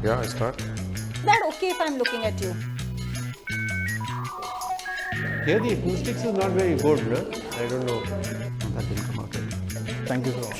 Yeah, I start. Is that okay if I'm looking at you? Here the acoustics is not very good, no? I don't know. That didn't come out right. Thank you so much.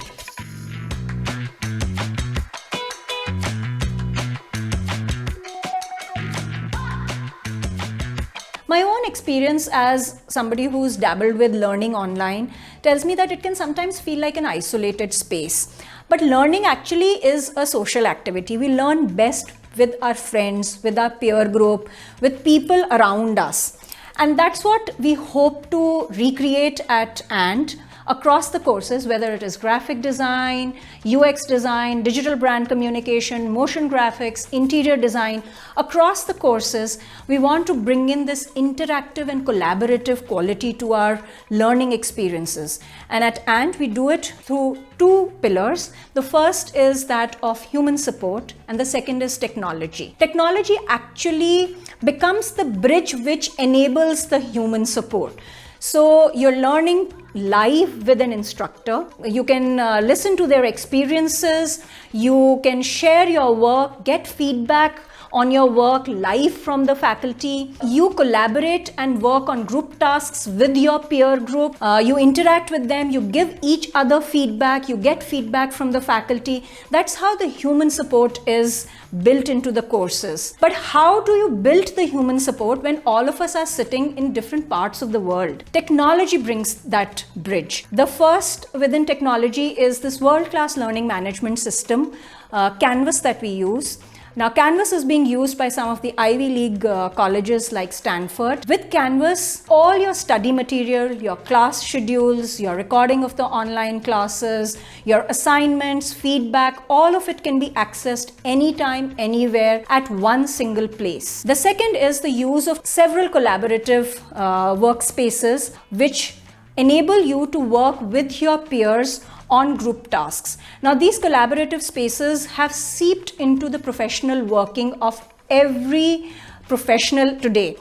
My own experience as somebody who's dabbled with learning online tells me that it can sometimes feel like an isolated space. But learning actually is a social activity. We learn best with our friends, with our peer group, with people around us. And that's what we hope to recreate at ANT across the courses, whether it is graphic design, UX design, digital brand communication, motion graphics, interior design. Across the courses, we want to bring in this interactive and collaborative quality to our learning experiences. And at ANT, we do it through two pillars. The first is that of human support, and the second is technology. Technology actually becomes the bridge which enables the human support. So you're learning live with an instructor. You can listen to their experiences. You can share your work, get feedback on your work live from the faculty. You collaborate and work on group tasks with your peer group. You interact with them. You give each other feedback. You get feedback from the faculty. That's how the human support is built into the courses. But how do you build the human support when all of us are sitting in different parts of the world? Technology brings that bridge. The first within technology is this world-class learning management system, Canvas, that we use. Now, Canvas is being used by some of the Ivy League colleges like Stanford. With Canvas, all your study material, your class schedules, your recording of the online classes, your assignments, feedback, all of it can be accessed anytime, anywhere at one single place. The second is the use of several collaborative workspaces which enable you to work with your peers on group tasks. Now, these collaborative spaces have seeped into the professional working of every professional today.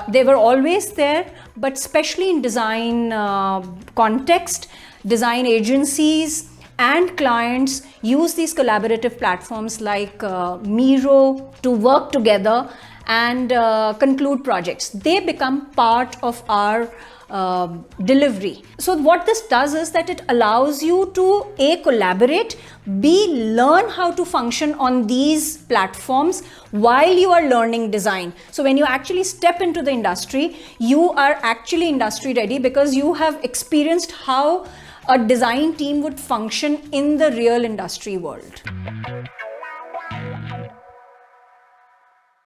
They were always there, but especially in design context, design agencies and clients use these collaborative platforms like Miro to work together and conclude projects. They become part of our delivery. So what this does is that it allows you to A, collaborate, B, learn how to function on these platforms while you are learning design. So when you actually step into the industry, you are actually industry ready because you have experienced how a design team would function in the real industry world.